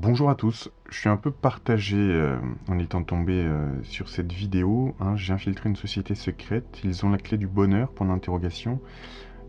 Bonjour à tous, je suis un peu partagé en étant tombé sur cette vidéo, hein. J'ai infiltré une société secrète, ils ont la clé du bonheur, point d'interrogation,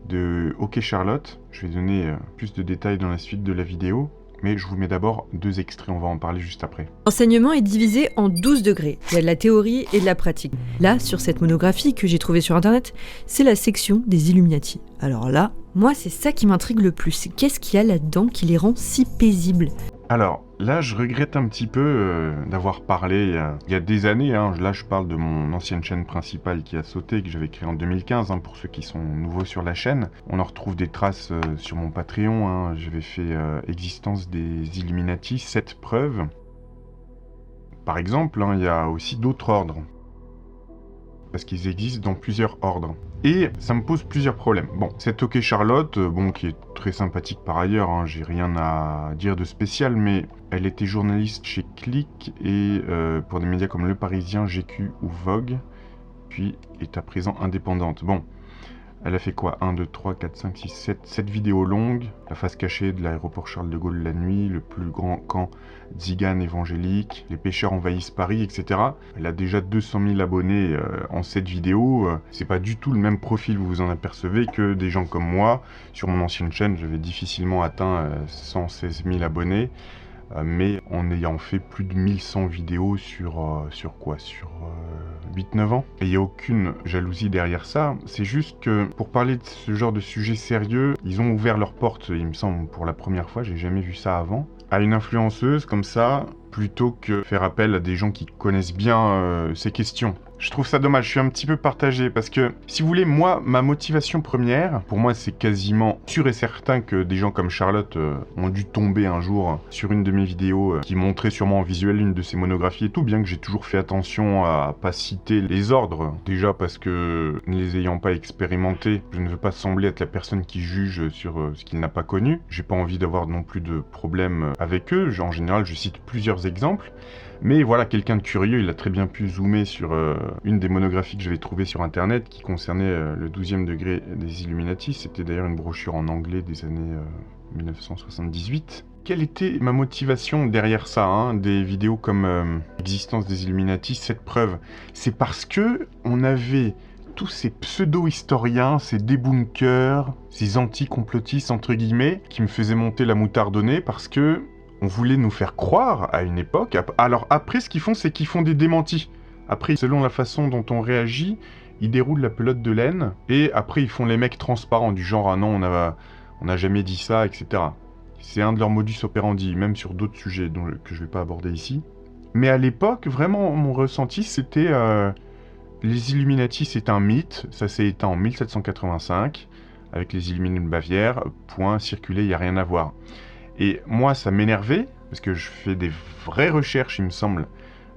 de OK Charlotte. Je vais donner plus de détails dans la suite de la vidéo, mais je vous mets d'abord deux extraits, on va en parler juste après. L'enseignement est divisé en 12 degrés. Il y a de la théorie et de la pratique. Là, sur cette monographie que j'ai trouvée sur internet, c'est la section des Illuminati. Alors là, moi, c'est ça qui m'intrigue le plus. Qu'est-ce qu'il y a là-dedans qui les rend si paisibles ? Alors, là, je regrette un petit peu d'avoir parlé il y a des années, hein. Là, je parle de mon ancienne chaîne principale qui a sauté, que j'avais créée en 2015, hein, pour ceux qui sont nouveaux sur la chaîne. On en retrouve des traces sur mon Patreon, hein. J'avais fait Existence des Illuminati, 7 preuves. Par exemple, hein, il y a aussi d'autres ordres, parce qu'ils existent dans plusieurs ordres. Et ça me pose plusieurs problèmes. Bon, cette OK Charlotte, qui est très sympathique par ailleurs, hein, j'ai rien à dire de spécial, mais elle était journaliste chez Click et pour des médias comme Le Parisien, GQ ou Vogue, puis est à présent indépendante. Bon, elle a fait quoi? 1, 2, 3, 4, 5, 6, 7 vidéos longues, la face cachée de l'aéroport Charles de Gaulle la nuit, le plus grand camp Tzigane évangélique, les pêcheurs envahissent Paris, etc. Elle a déjà 200 000 abonnés en 7 vidéos. C'est pas du tout le même profil, vous vous en apercevez, que des gens comme moi. Sur mon ancienne chaîne, j'avais difficilement atteint 116 000 abonnés. Mais en ayant fait plus de 1100 vidéos sur 8-9 ans. Et il n'y a aucune jalousie derrière ça, c'est juste que pour parler de ce genre de sujet sérieux, ils ont ouvert leurs portes, il me semble, pour la première fois, j'ai jamais vu ça avant, à une influenceuse comme ça, plutôt que faire appel à des gens qui connaissent bien ces questions. Je trouve ça dommage, je suis un petit peu partagé, parce que, si vous voulez, moi, ma motivation première, pour moi, c'est quasiment sûr et certain que des gens comme Charlotte ont dû tomber un jour sur une de mes vidéos qui montrait sûrement en visuel une de ses monographies et tout, bien que j'ai toujours fait attention à pas citer les ordres. Déjà parce que, ne les ayant pas expérimentés, je ne veux pas sembler être la personne qui juge sur ce qu'il n'a pas connu. J'ai pas envie d'avoir non plus de problème avec eux, en général, je cite plusieurs exemples. Mais voilà, quelqu'un de curieux, il a très bien pu zoomer sur une des monographies que j'avais trouvées sur internet qui concernait le 12e degré des Illuminati. C'était d'ailleurs une brochure en anglais des années 1978. Quelle était ma motivation derrière ça, hein, des vidéos comme Existence des Illuminati, 7 preuves? C'est parce que on avait tous ces pseudo-historiens, ces débunkers, ces anti-complotistes entre guillemets, qui me faisaient monter la moutarde au nez parce que on voulait nous faire croire à une époque. Alors après, ce qu'ils font, c'est qu'ils font des démentis. Après, selon la façon dont on réagit, ils déroulent la pelote de laine. Et après, ils font les mecs transparents, du genre « Ah non, on n'a jamais dit ça, etc. » C'est un de leurs modus operandi, même sur d'autres sujets que je vais pas aborder ici. Mais à l'époque, vraiment, mon ressenti, c'était... les Illuminati, c'est un mythe. Ça s'est éteint en 1785, avec les Illuminés de Bavière. Point, circulé, il n'y a rien à voir. Et moi, ça m'énervait, parce que je fais des vraies recherches, il me semble,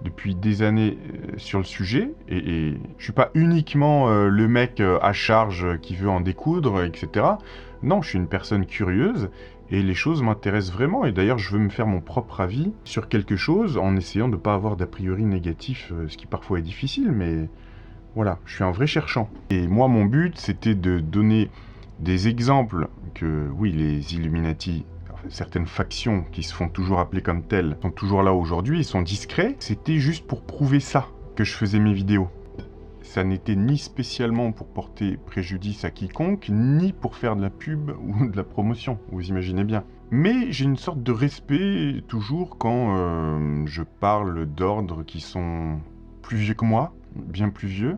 depuis des années sur le sujet, et je suis pas uniquement le mec à charge qui veut en découdre, etc. Non, je suis une personne curieuse, et les choses m'intéressent vraiment, et d'ailleurs, je veux me faire mon propre avis sur quelque chose, en essayant de ne pas avoir d'a priori négatif, ce qui parfois est difficile, mais voilà, je suis un vrai cherchant. Et moi, mon but, c'était de donner des exemples que, oui, les Illuminati... certaines factions qui se font toujours appeler comme telles sont toujours là aujourd'hui, ils sont discrets. C'était juste pour prouver ça que je faisais mes vidéos. Ça n'était ni spécialement pour porter préjudice à quiconque, ni pour faire de la pub ou de la promotion, vous imaginez bien. Mais j'ai une sorte de respect toujours quand je parle d'ordres qui sont plus vieux que moi, bien plus vieux.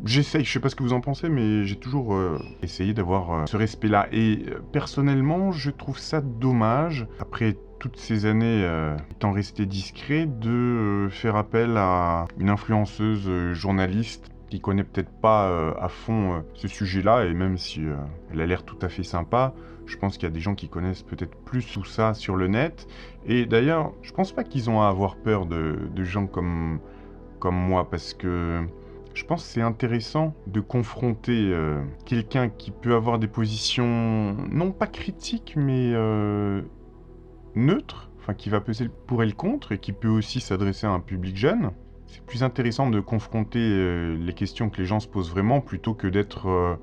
J'essaye, je sais pas ce que vous en pensez, mais j'ai toujours essayé d'avoir ce respect-là. Et personnellement, je trouve ça dommage, après toutes ces années étant resté discret, de faire appel à une influenceuse journaliste qui connaît peut-être pas à fond ce sujet-là, et même si elle a l'air tout à fait sympa, je pense qu'il y a des gens qui connaissent peut-être plus tout ça sur le net. Et d'ailleurs, je pense pas qu'ils ont à avoir peur de gens comme moi, parce que... je pense que c'est intéressant de confronter quelqu'un qui peut avoir des positions, non pas critiques, mais neutres, enfin qui va peser le pour et le contre, et qui peut aussi s'adresser à un public jeune. C'est plus intéressant de confronter les questions que les gens se posent vraiment, plutôt que d'être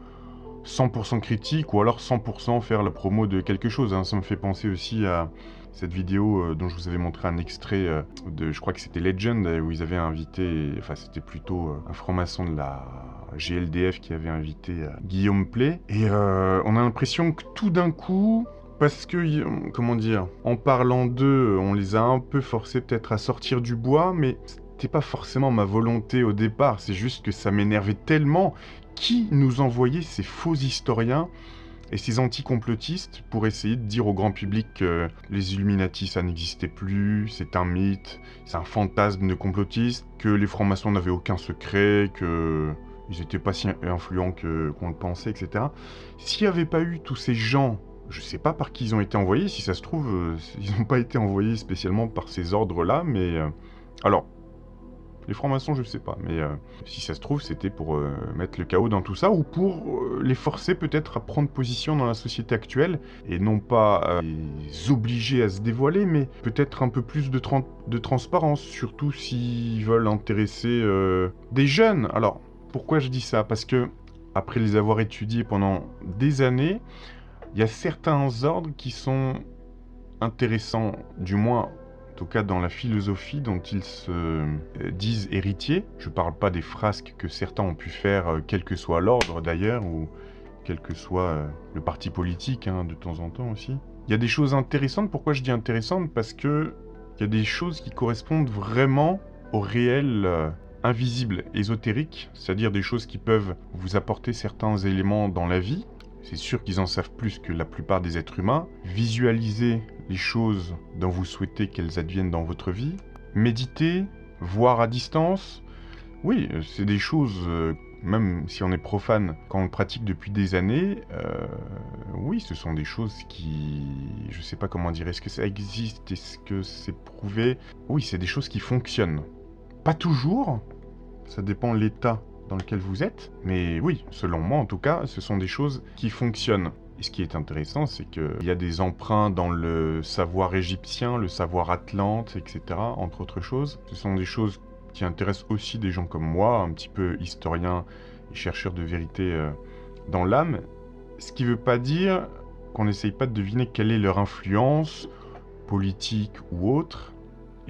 100% critique, ou alors 100% faire la promo de quelque chose, hein. Ça me fait penser aussi à cette vidéo dont je vous avais montré un extrait de, je crois que c'était Legend, où ils avaient invité, enfin c'était plutôt un franc-maçon de la GLDF qui avait invité Guillaume Play. Et on a l'impression que tout d'un coup, parce que, comment dire, en parlant d'eux, on les a un peu forcés peut-être à sortir du bois, mais c'était pas forcément ma volonté au départ, c'est juste que ça m'énervait tellement. Qui nous envoyait ces faux historiens et ces anti-complotistes pour essayer de dire au grand public que les Illuminati ça n'existait plus, c'est un mythe, c'est un fantasme de complotistes, que les francs-maçons n'avaient aucun secret, que ils n'étaient pas si influents qu'on le pensait, etc. S'il n'y avait pas eu tous ces gens, je sais pas par qui ils ont été envoyés, si ça se trouve, ils n'ont pas été envoyés spécialement par ces ordres-là, mais... alors, les francs-maçons, je sais pas, mais si ça se trouve, c'était pour mettre le chaos dans tout ça, ou pour les forcer peut-être à prendre position dans la société actuelle, et non pas les obliger à se dévoiler, mais peut-être un peu plus de transparence, surtout s'ils veulent intéresser des jeunes. Alors, pourquoi je dis ça? Parce que, après les avoir étudiés pendant des années, il y a certains ordres qui sont intéressants, du moins... en tout cas dans la philosophie dont ils se disent héritiers. Je parle pas des frasques que certains ont pu faire, quel que soit l'ordre d'ailleurs, ou quel que soit le parti politique, hein, de temps en temps aussi. Il y a des choses intéressantes. Pourquoi je dis intéressantes? Parce que il y a des choses qui correspondent vraiment au réel invisible, ésotérique, c'est-à-dire des choses qui peuvent vous apporter certains éléments dans la vie. C'est sûr qu'ils en savent plus que la plupart des êtres humains. Visualisez les choses dont vous souhaitez qu'elles adviennent dans votre vie. Méditer, voir à distance. Oui, c'est des choses, même si on est profane, quand on le pratique depuis des années, oui, ce sont des choses qui... je sais pas comment dire, est-ce que ça existe? Est-ce que c'est prouvé? Oui, c'est des choses qui fonctionnent. Pas toujours, ça dépend de l'état dans lequel vous êtes, mais oui, selon moi en tout cas, ce sont des choses qui fonctionnent. Et ce qui est intéressant, c'est qu'il y a des emprunts dans le savoir égyptien, le savoir atlante, etc., entre autres choses. Ce sont des choses qui intéressent aussi des gens comme moi, un petit peu historiens et chercheurs de vérité dans l'âme. Ce qui ne veut pas dire qu'on n'essaye pas de deviner quelle est leur influence, politique ou autre,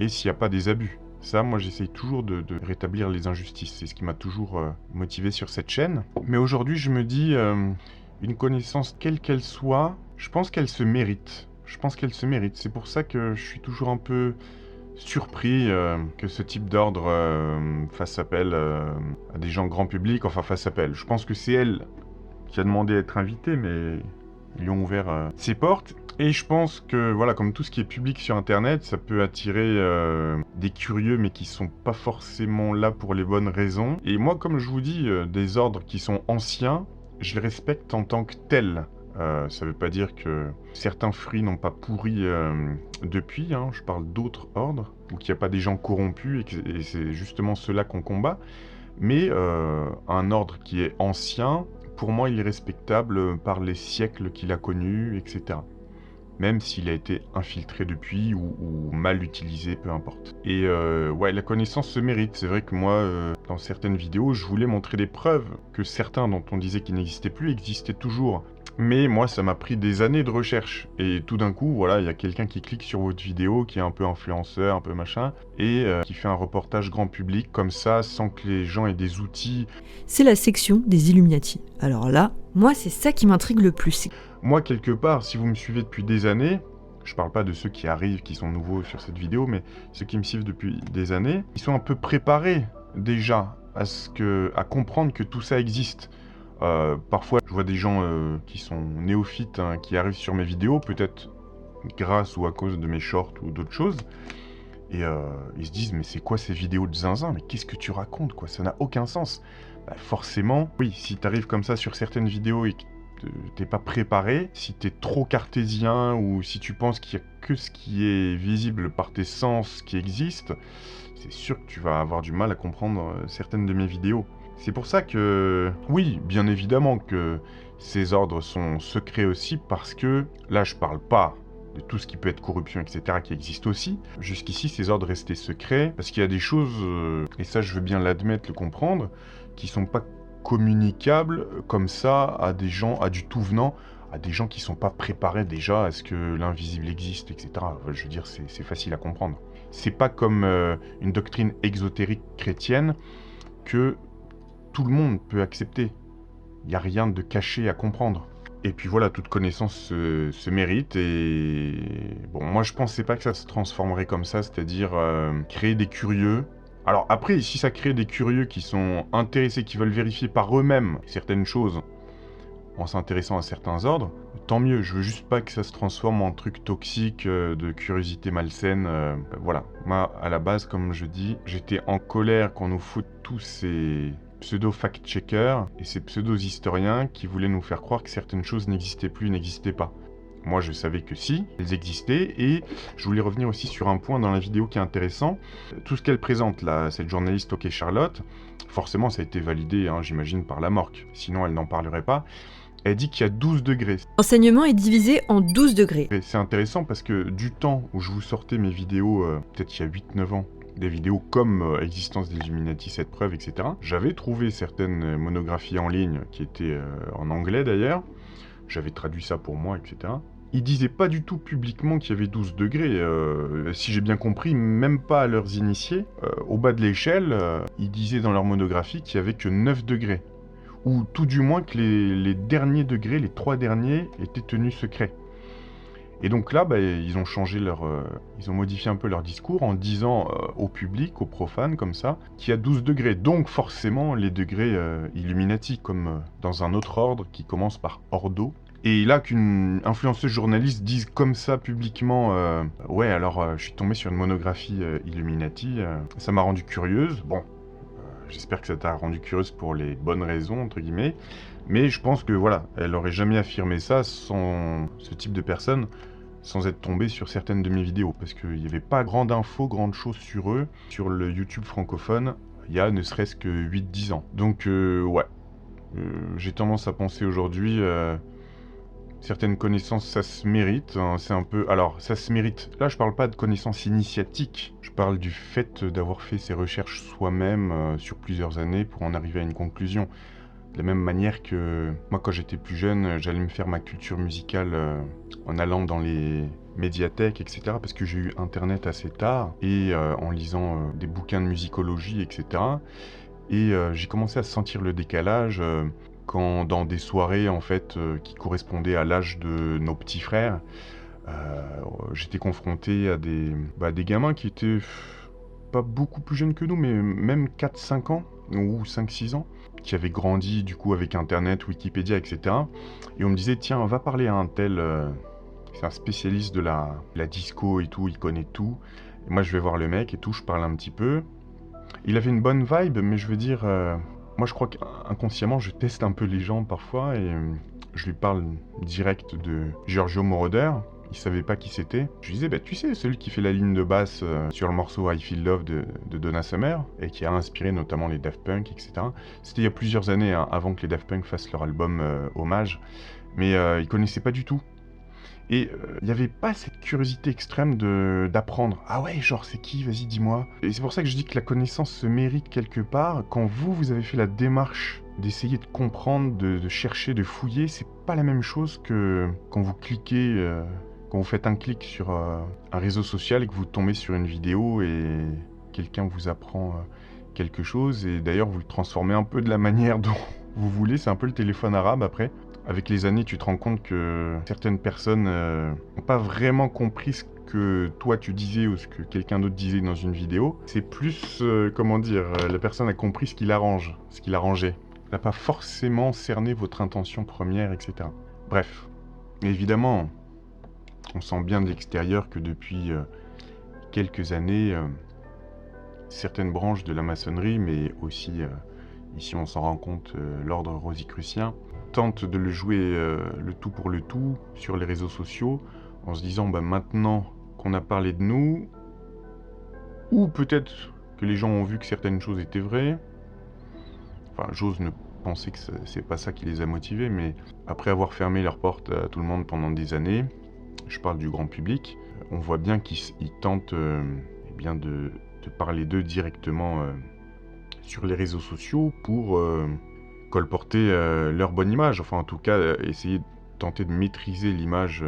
et s'il n'y a pas des abus. Ça, moi, j'essaye toujours de rétablir les injustices. C'est ce qui m'a toujours motivé sur cette chaîne. Mais aujourd'hui, je me dis, une connaissance, quelle qu'elle soit, je pense qu'elle se mérite. Je pense qu'elle se mérite. C'est pour ça que je suis toujours un peu surpris que ce type d'ordre fasse appel à des gens grand public. Enfin, fasse appel. Je pense que c'est elle qui a demandé à être invitée, mais ils lui ont ouvert ses portes. Et je pense que, voilà, comme tout ce qui est public sur Internet, ça peut attirer des curieux, mais qui sont pas forcément là pour les bonnes raisons. Et moi, comme je vous dis, des ordres qui sont anciens, je les respecte en tant que tels. Ça veut pas dire que certains fruits n'ont pas pourri depuis, hein, je parle d'autres ordres, ou qu'il n'y a pas des gens corrompus, et c'est justement ceux-là qu'on combat. Mais un ordre qui est ancien, pour moi, il est respectable par les siècles qu'il a connus, etc. Même s'il a été infiltré depuis ou mal utilisé, peu importe. Et ouais, la connaissance se mérite. C'est vrai que moi, dans certaines vidéos, je voulais montrer des preuves que certains dont on disait qu'ils n'existaient plus existaient toujours. Mais moi, ça m'a pris des années de recherche. Et tout d'un coup, voilà, il y a quelqu'un qui clique sur votre vidéo, qui est un peu influenceur, un peu machin, et qui fait un reportage grand public comme ça, sans que les gens aient des outils. C'est la section des Illuminati. Alors là, moi, c'est ça qui m'intrigue le plus. Moi, quelque part, si vous me suivez depuis des années, je parle pas de ceux qui arrivent, qui sont nouveaux sur cette vidéo, mais ceux qui me suivent depuis des années, ils sont un peu préparés déjà à comprendre que tout ça existe. Parfois, je vois des gens qui sont néophytes, hein, qui arrivent sur mes vidéos, peut-être grâce ou à cause de mes shorts ou d'autres choses, et ils se disent « Mais c'est quoi ces vidéos de zinzin? Mais qu'est-ce que tu racontes, quoi? Ça n'a aucun sens. » Bah, forcément, oui, si t'arrives comme ça sur certaines vidéos et que t'es pas préparé, si t'es trop cartésien ou si tu penses qu'il y a que ce qui est visible par tes sens qui existe, c'est sûr que tu vas avoir du mal à comprendre certaines de mes vidéos. C'est pour ça que, oui, bien évidemment que ces ordres sont secrets aussi, parce que, là je parle pas de tout ce qui peut être corruption, etc., qui existe aussi. Jusqu'ici, ces ordres restaient secrets, parce qu'il y a des choses, et ça je veux bien l'admettre, le comprendre, qui sont pas communicables comme ça à des gens, à du tout venant, à des gens qui sont pas préparés déjà à ce que l'invisible existe, etc. Je veux dire, c'est facile à comprendre. C'est pas comme une doctrine exotérique chrétienne que tout le monde peut accepter. Il n'y a rien de caché à comprendre. Et puis voilà, toute connaissance se mérite et... Bon, moi je pensais pas que ça se transformerait comme ça, c'est-à-dire créer des curieux. Alors après, si ça crée des curieux qui sont intéressés, qui veulent vérifier par eux-mêmes certaines choses en s'intéressant à certains ordres, tant mieux. Je veux juste pas que ça se transforme en truc toxique de curiosité malsaine. Voilà, moi à la base, comme je dis, j'étais en colère qu'on nous foute tous ces pseudo-fact-checkers et ces pseudo-historiens qui voulaient nous faire croire que certaines choses n'existaient plus, n'existaient pas. Moi, je savais que si, elles existaient, et je voulais revenir aussi sur un point dans la vidéo qui est intéressant. Tout ce qu'elle présente, là, cette journaliste OK Charlotte, forcément, ça a été validé, hein, j'imagine, par la morgue. Sinon, elle n'en parlerait pas. Elle dit qu'il y a 12 degrés. L'enseignement est divisé en 12 degrés. Et c'est intéressant parce que du temps où je vous sortais mes vidéos, peut-être il y a 8-9 ans, des vidéos comme Existence des Illuminati, cette preuve, etc. J'avais trouvé certaines monographies en ligne qui étaient en anglais d'ailleurs. J'avais traduit ça pour moi, etc. Ils disaient pas du tout publiquement qu'il y avait 12 degrés. Si j'ai bien compris, même pas à leurs initiés. Au bas de l'échelle, ils disaient dans leur monographie qu'il y avait que 9 degrés. Ou tout du moins que les derniers degrés, les 3 derniers, étaient tenus secrets. Et donc là, ils ont changé ils ont modifié un peu leur discours en disant au public, aux profanes, comme ça, qu'il y a 12 degrés. Donc forcément, les degrés Illuminati, comme dans un autre ordre qui commence par Ordo. Et là, qu'une influenceuse journaliste dise comme ça publiquement ouais, alors je suis tombé sur une monographie Illuminati, ça m'a rendu curieuse. Bon, j'espère que ça t'a rendu curieuse pour les bonnes raisons, entre guillemets. Mais je pense que voilà, elle aurait jamais affirmé ça sans ce type de personne, sans être tombée sur certaines de mes vidéos. Parce qu'il n'y avait pas grande info, grande chose sur eux, sur le YouTube francophone, il y a ne serait-ce que 8-10 ans. Donc ouais, j'ai tendance à penser aujourd'hui... certaines connaissances, ça se mérite, hein, c'est un peu... Alors, ça se mérite. Là, je parle pas de connaissances initiatiques. Je parle du fait d'avoir fait ses recherches soi-même sur plusieurs années pour en arriver à une conclusion. De la même manière que moi, quand j'étais plus jeune, j'allais me faire ma culture musicale en allant dans les médiathèques, etc. Parce que j'ai eu Internet assez tard et en lisant des bouquins de musicologie, etc. Et j'ai commencé à sentir le décalage... quand dans des soirées en fait qui correspondaient à l'âge de nos petits frères, j'étais confronté à des gamins qui étaient pas beaucoup plus jeunes que nous, mais même 4-5 ans ou 5-6 ans, qui avaient grandi du coup avec Internet, Wikipédia, etc. Et on me disait tiens, va parler à un tel, c'est un spécialiste de la disco et tout, il connaît tout. Et moi je vais voir le mec et tout, je parle un petit peu. Il avait une bonne vibe, mais je veux dire... moi, je crois qu'inconsciemment, je teste un peu les gens parfois et je lui parle direct de Giorgio Moroder. Il savait pas qui c'était. Je lui disais, bah, tu sais, celui qui fait la ligne de basse sur le morceau I Feel Love de Donna Summer et qui a inspiré notamment les Daft Punk, etc. C'était il y a plusieurs années, hein, avant que les Daft Punk fassent leur album Hommage. Mais il connaissait pas du tout. Et il n'y avait pas cette curiosité extrême d'apprendre. Ah ouais, genre c'est qui? Vas-y, dis-moi. Et c'est pour ça que je dis que la connaissance se mérite quelque part. Quand vous avez fait la démarche d'essayer de comprendre, de chercher, de fouiller, c'est pas la même chose que quand vous cliquez, quand vous faites un clic sur un réseau social et que vous tombez sur une vidéo et quelqu'un vous apprend quelque chose. Et d'ailleurs, vous le transformez un peu de la manière dont vous voulez. C'est un peu le téléphone arabe après. Avec les années, tu te rends compte que certaines personnes n'ont pas vraiment compris ce que toi tu disais ou ce que quelqu'un d'autre disait dans une vidéo. C'est plus, comment dire, la personne a compris ce qui l'arrange, ce qui l'arrangeait. Elle n'a pas forcément cerné votre intention première, etc. Bref, évidemment, on sent bien de l'extérieur que depuis quelques années, certaines branches de la maçonnerie, mais aussi, ici on s'en rend compte, l'ordre rosicrucien, tente de le jouer le tout pour le tout sur les réseaux sociaux en se disant maintenant qu'on a parlé de nous, ou peut-être que les gens ont vu que certaines choses étaient vraies, enfin j'ose ne penser que c'est pas ça qui les a motivés, mais après avoir fermé leurs portes à tout le monde pendant des années, je parle du grand public, on voit bien qu'ils tentent eh bien de parler d'eux directement sur les réseaux sociaux pour colporter leur bonne image, enfin en tout cas essayer tenter de maîtriser l'image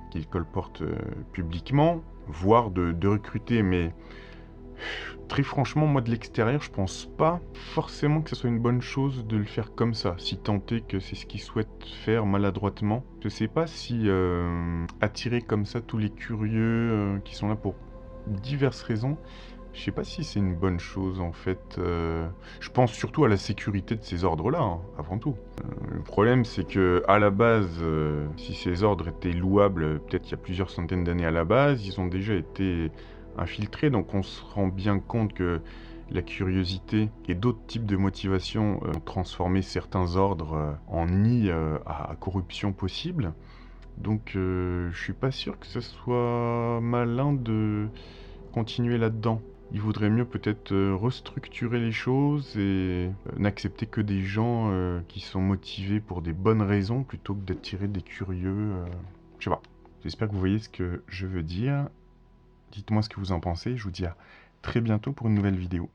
qu'ils colportent publiquement, voire de recruter, mais très franchement, moi de l'extérieur, je pense pas forcément que ce soit une bonne chose de le faire comme ça, si tant est que c'est ce qu'ils souhaitent faire maladroitement. Je sais pas si attirer comme ça tous les curieux qui sont là pour diverses raisons, je sais pas si c'est une bonne chose en fait. Je pense surtout à la sécurité de ces ordres-là, hein, avant tout. Le problème c'est que à la base, si ces ordres étaient louables, peut-être il y a plusieurs centaines d'années à la base, ils ont déjà été infiltrés, donc on se rend bien compte que la curiosité et d'autres types de motivations ont transformé certains ordres en nids à corruption possible. Donc je suis pas sûr que ce soit malin de continuer là-dedans. Il vaudrait mieux peut-être restructurer les choses et n'accepter que des gens qui sont motivés pour des bonnes raisons plutôt que d'attirer des curieux. Je sais pas. J'espère que vous voyez ce que je veux dire. Dites-moi ce que vous en pensez. Je vous dis à très bientôt pour une nouvelle vidéo.